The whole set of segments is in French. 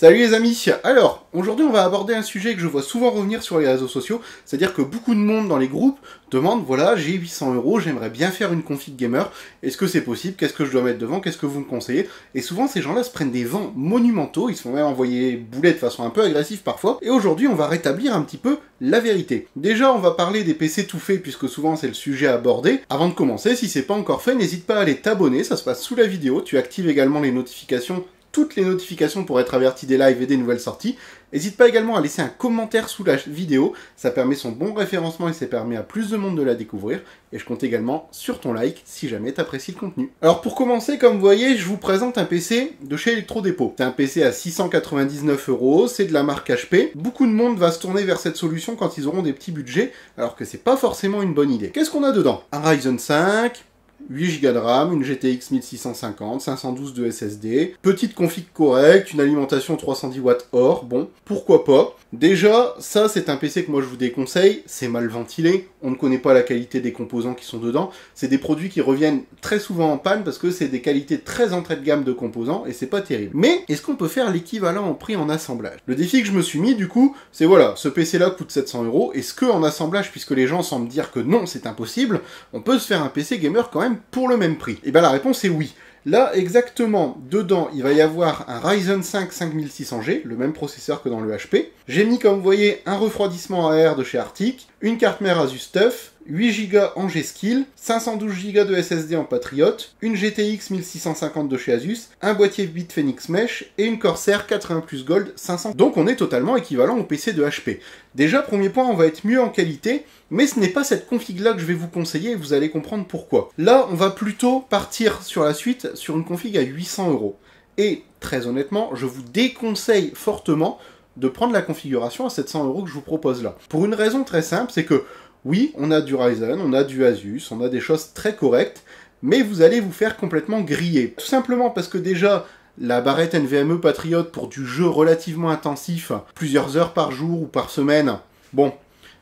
Salut les amis. Alors, aujourd'hui on va aborder un sujet que je vois souvent revenir sur les réseaux sociaux, c'est-à-dire que beaucoup de monde dans les groupes demande, voilà, j'ai 800 €, j'aimerais bien faire une config gamer, est-ce que c'est possible, qu'est-ce que je dois mettre devant, qu'est-ce que vous me conseillez? Et souvent ces gens-là se prennent des vents monumentaux, ils se font même envoyer boulet de façon un peu agressive parfois, et aujourd'hui on va rétablir un petit peu la vérité. Déjà on va parler des PC tout faits, puisque souvent c'est le sujet abordé. Avant de commencer, si c'est pas encore fait, n'hésite pas à aller t'abonner, ça se passe sous la vidéo, tu actives également les notifications, toutes les notifications pour être averti des lives et des nouvelles sorties. N'hésite pas également à laisser un commentaire sous la vidéo, ça permet son bon référencement et ça permet à plus de monde de la découvrir. Et je compte également sur ton like si jamais t'apprécies le contenu. Alors pour commencer, comme vous voyez, je vous présente un PC de chez Electrodépôt. C'est un PC à 699 €, c'est de la marque HP. Beaucoup de monde va se tourner vers cette solution quand ils auront des petits budgets, alors que c'est pas forcément une bonne idée. Qu'est-ce qu'on a dedans? Un Ryzen 5, 8 Go de RAM, une GTX 1650, 512 de SSD, petite config correcte, une alimentation 310 watts or, bon, pourquoi pas. Déjà, ça c'est un PC que moi je vous déconseille, c'est mal ventilé, on ne connaît pas la qualité des composants qui sont dedans, c'est des produits qui reviennent très souvent en panne parce que c'est des qualités très entrée de gamme de composants et c'est pas terrible. Mais est-ce qu'on peut faire l'équivalent en prix en assemblage? Le défi que je me suis mis du coup, c'est voilà, ce PC là coûte 700 €, est-ce que en assemblage, puisque les gens semblent dire que non, c'est impossible, on peut se faire un PC gamer quand même pour le même prix? Et bien la réponse est oui. Là, exactement, dedans, il va y avoir un Ryzen 5 5600G, le même processeur que dans le HP. J'ai mis, comme vous voyez, un refroidissement à air de chez Arctic, une carte mère Asus TUF, 8 Go en G-Skill, 512 Go de SSD en Patriot, une GTX 1650 de chez Asus, un boîtier Bitfenix Mesh et une Corsair 80 Plus Gold 500. Donc on est totalement équivalent au PC de HP. Déjà, premier point, on va être mieux en qualité, mais ce n'est pas cette config-là que je vais vous conseiller et vous allez comprendre pourquoi. Là, on va plutôt partir sur la suite sur une config à 800 €. Et très honnêtement, je vous déconseille fortement de prendre la configuration à 700 € que je vous propose là. Pour une raison très simple, c'est que oui, on a du Ryzen, on a du Asus, on a des choses très correctes, mais vous allez vous faire complètement griller. Tout simplement parce que déjà, la barrette NVMe Patriot pour du jeu relativement intensif, plusieurs heures par jour ou par semaine, bon,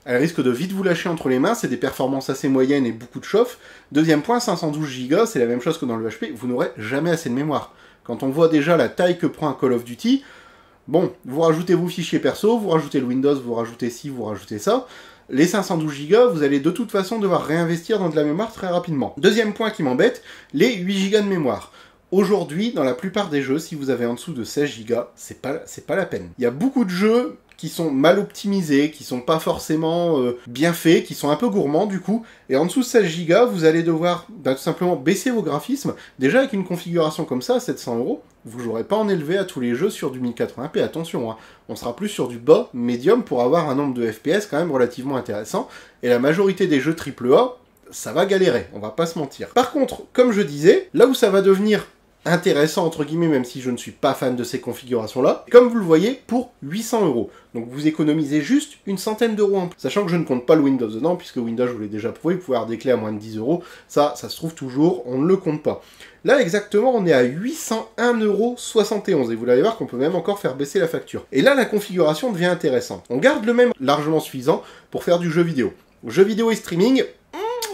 elle risque de vite vous lâcher entre les mains, c'est des performances assez moyennes et beaucoup de chauffe. Deuxième point, 512 Go, c'est la même chose que dans le HP, vous n'aurez jamais assez de mémoire. Quand on voit déjà la taille que prend un Call of Duty, bon, vous rajoutez vos fichiers perso, vous rajoutez le Windows, vous rajoutez ci, vous rajoutez ça. Les 512 Go, vous allez de toute façon devoir réinvestir dans de la mémoire très rapidement. Deuxième point qui m'embête, les 8 Go de mémoire. Aujourd'hui, dans la plupart des jeux, si vous avez en dessous de 16 Go, c'est pas la peine. Il y a beaucoup de jeux qui sont mal optimisés, qui sont pas forcément bien faits, qui sont un peu gourmands du coup, et en dessous de 16 Go, vous allez devoir tout simplement baisser vos graphismes. Déjà avec une configuration comme ça, à 700 €, vous jouerez pas en élevé à tous les jeux sur du 1080p, attention, hein. On sera plus sur du bas, médium, pour avoir un nombre de FPS quand même relativement intéressant, et la majorité des jeux AAA, ça va galérer, on va pas se mentir. Par contre, comme je disais, là où ça va devenir intéressant entre guillemets, même si je ne suis pas fan de ces configurations là, comme vous le voyez, pour 800 €. Donc vous économisez juste une centaine d'euros en plus. Sachant que je ne compte pas le Windows dedans, puisque Windows je vous l'ai déjà prouvé, vous pouvez avoir des clés à moins de 10 €, ça se trouve toujours, on ne le compte pas. Là exactement on est à 801,71 €, et vous allez voir qu'on peut même encore faire baisser la facture. Et là la configuration devient intéressante. On garde le même largement suffisant pour faire du jeu vidéo. Jeu vidéo et streaming,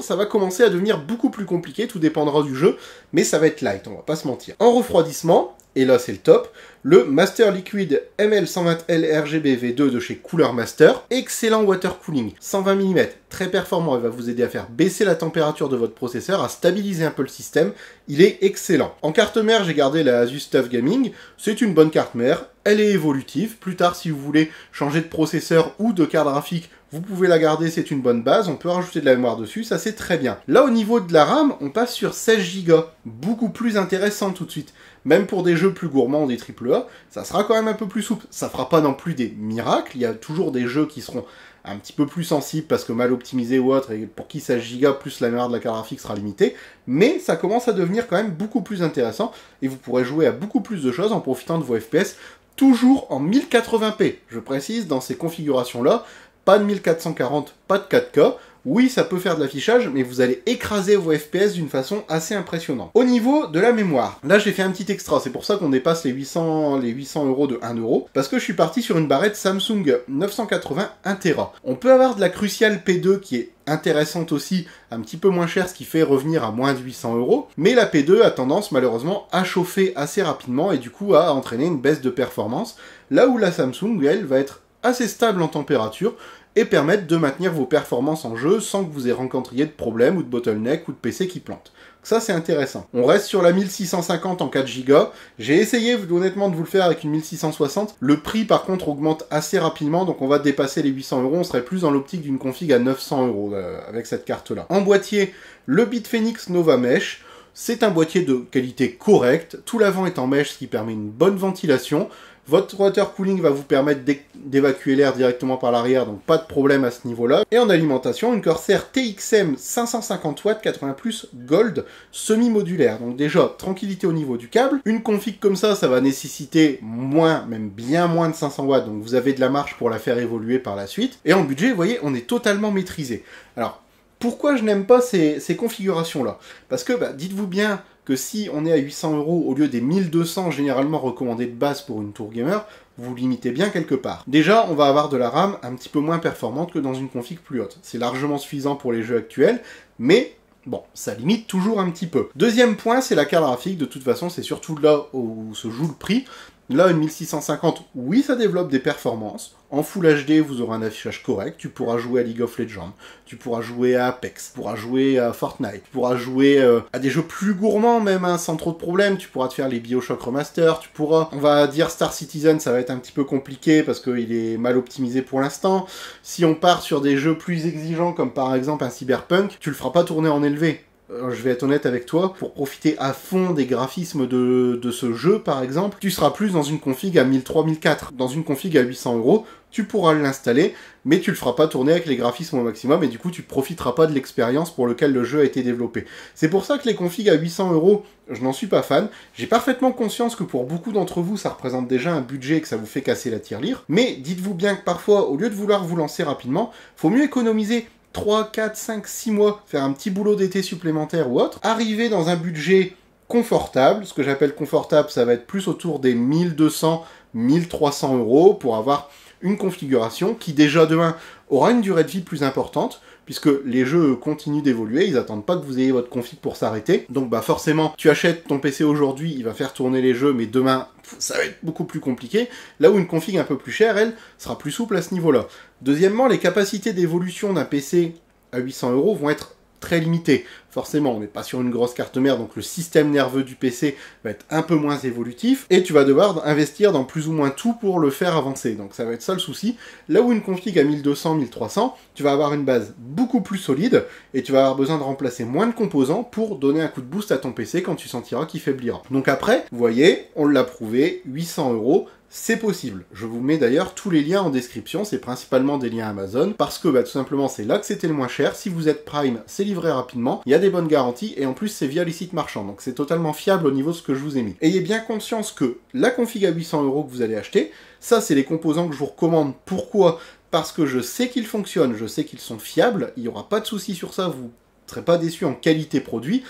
ça va commencer à devenir beaucoup plus compliqué, tout dépendra du jeu, mais ça va être light, on va pas se mentir. En refroidissement, et là c'est le top, le Master Liquid ML120L RGB V2 de chez Cooler Master, excellent water cooling, 120 mm, très performant, il va vous aider à faire baisser la température de votre processeur, à stabiliser un peu le système, il est excellent. En carte mère, j'ai gardé la Asus TUF Gaming, c'est une bonne carte mère, elle est évolutive, plus tard si vous voulez changer de processeur ou de carte graphique, vous pouvez la garder, c'est une bonne base, on peut rajouter de la mémoire dessus, ça c'est très bien. Là au niveau de la RAM, on passe sur 16 Go, beaucoup plus intéressant tout de suite. Même pour des jeux plus gourmands, des AAA, ça sera quand même un peu plus souple. Ça fera pas non plus des miracles, il y a toujours des jeux qui seront un petit peu plus sensibles parce que mal optimisés ou autre, et pour qui 16 Go plus la mémoire de la carte graphique sera limitée, mais ça commence à devenir quand même beaucoup plus intéressant, et vous pourrez jouer à beaucoup plus de choses en profitant de vos FPS, toujours en 1080p. Je précise, dans ces configurations-là, pas de 1440, pas de 4K, oui, ça peut faire de l'affichage, mais vous allez écraser vos FPS d'une façon assez impressionnante. Au niveau de la mémoire, là j'ai fait un petit extra, c'est pour ça qu'on dépasse les 800 € de 1 €, parce que je suis parti sur une barrette Samsung 980 1 Tera. On peut avoir de la Crucial P2 qui est intéressante aussi, un petit peu moins chère, ce qui fait revenir à moins de 800 €. Mais la P2 a tendance malheureusement à chauffer assez rapidement et du coup à entraîner une baisse de performance, là où la Samsung, elle, va être assez stable en température et permettre de maintenir vos performances en jeu sans que vous ayez rencontriez de problèmes ou de bottleneck ou de PC qui plantent. Ça, c'est intéressant. On reste sur la 1650 en 4 Go. J'ai essayé honnêtement de vous le faire avec une 1660. Le prix, par contre, augmente assez rapidement, donc on va dépasser les 800 €. On serait plus dans l'optique d'une config à 900 € avec cette carte-là. En boîtier, le Bitfenix Nova Mesh. C'est un boîtier de qualité correcte. Tout l'avant est en mesh, ce qui permet une bonne ventilation. Votre water cooling va vous permettre d'évacuer l'air directement par l'arrière, donc pas de problème à ce niveau-là. Et en alimentation, une Corsair TXM 550 watts 80+ Gold semi-modulaire. Donc déjà, tranquillité au niveau du câble. Une config comme ça va nécessiter moins, même bien moins de 500 watts, donc vous avez de la marge pour la faire évoluer par la suite. Et en budget, vous voyez, on est totalement maîtrisé. Alors, pourquoi je n'aime pas ces configurations-là? Parce que, dites-vous bien que si on est à 800 € au lieu des 1200 généralement recommandés de base pour une tour gamer, vous limitez bien quelque part. Déjà, on va avoir de la RAM un petit peu moins performante que dans une config plus haute. C'est largement suffisant pour les jeux actuels, mais bon, ça limite toujours un petit peu. Deuxième point, c'est la carte graphique. De toute façon, c'est surtout là où se joue le prix. Là, une 1650, oui, ça développe des performances. En Full HD, vous aurez un affichage correct. Tu pourras jouer à League of Legends, tu pourras jouer à Apex, tu pourras jouer à Fortnite, tu pourras jouer à des jeux plus gourmands même, hein, sans trop de problèmes. Tu pourras te faire les BioShock Remaster, tu pourras, on va dire Star Citizen, ça va être un petit peu compliqué parce qu'il est mal optimisé pour l'instant. Si on part sur des jeux plus exigeants, comme par exemple un Cyberpunk, tu le feras pas tourner en élevé. Je vais être honnête avec toi, pour profiter à fond des graphismes de ce jeu, par exemple, tu seras plus dans une config à 1003-1004. Dans une config à 800 €, tu pourras l'installer, mais tu le feras pas tourner avec les graphismes au maximum, et du coup, tu profiteras pas de l'expérience pour laquelle le jeu a été développé. C'est pour ça que les configs à 800 €, je n'en suis pas fan. J'ai parfaitement conscience que pour beaucoup d'entre vous, ça représente déjà un budget et que ça vous fait casser la tirelire, mais dites-vous bien que parfois, au lieu de vouloir vous lancer rapidement, faut mieux économiser 3, 4, 5, 6 mois, faire un petit boulot d'été supplémentaire ou autre, arriver dans un budget confortable. Ce que j'appelle confortable, ça va être plus autour des 1200, 1300 € pour avoir une configuration qui déjà de 1 aura une durée de vie plus importante, puisque les jeux continuent d'évoluer, ils attendent pas que vous ayez votre config pour s'arrêter. Donc forcément, tu achètes ton PC aujourd'hui, il va faire tourner les jeux, mais demain, ça va être beaucoup plus compliqué. Là où une config un peu plus chère, elle, sera plus souple à ce niveau-là. Deuxièmement, les capacités d'évolution d'un PC à 800 € vont être très limitées. Forcément, on n'est pas sur une grosse carte mère, donc le système nerveux du PC va être un peu moins évolutif, et tu vas devoir investir dans plus ou moins tout pour le faire avancer. Donc ça va être ça le souci. Là où une config à 1200, 1300, tu vas avoir une base beaucoup plus solide, et tu vas avoir besoin de remplacer moins de composants pour donner un coup de boost à ton PC quand tu sentiras qu'il faiblira. Donc après, vous voyez, on l'a prouvé, 800 €, c'est possible. Je vous mets d'ailleurs tous les liens en description, c'est principalement des liens Amazon, parce que tout simplement c'est là que c'était le moins cher. Si vous êtes Prime, c'est livré rapidement, il y a des bonnes garanties, et en plus c'est via les sites marchands, donc c'est totalement fiable au niveau de ce que je vous ai mis. Ayez bien conscience que la config à 800 € que vous allez acheter, ça c'est les composants que je vous recommande. Pourquoi ? Parce que je sais qu'ils fonctionnent, je sais qu'ils sont fiables, il n'y aura pas de souci sur ça, vous ne serez pas déçus en qualité produit.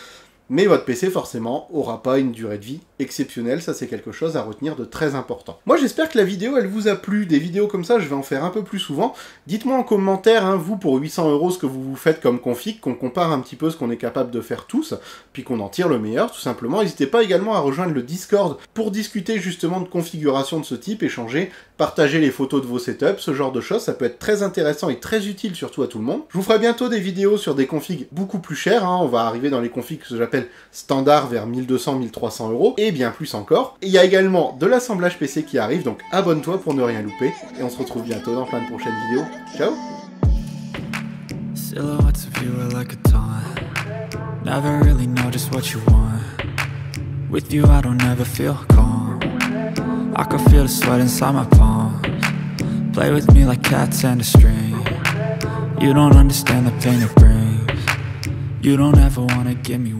Mais votre PC, forcément, aura pas une durée de vie exceptionnelle, ça c'est quelque chose à retenir de très important. Moi j'espère que la vidéo, elle vous a plu, des vidéos comme ça, je vais en faire un peu plus souvent. Dites-moi en commentaire, vous, pour 800 € ce que vous faites comme config, qu'on compare un petit peu ce qu'on est capable de faire tous, puis qu'on en tire le meilleur, tout simplement. N'hésitez pas également à rejoindre le Discord pour discuter justement de configuration de ce type, échanger, partager les photos de vos setups, ce genre de choses, ça peut être très intéressant et très utile surtout à tout le monde. Je vous ferai bientôt des vidéos sur des configs beaucoup plus chères, on va arriver dans les configs que j'appelle standard vers 1200-1300 €, et bien plus encore. Et il y a également de l'assemblage PC qui arrive, donc abonne-toi pour ne rien louper, et on se retrouve bientôt dans plein de prochaines vidéos. Ciao! Silhouettes of you are like a taunt. Never really know just what you want. With you I don't ever feel calm. I can feel the sweat inside my palms. Play with me like cats and a string. You don't understand the pain it brings. You don't ever wanna give me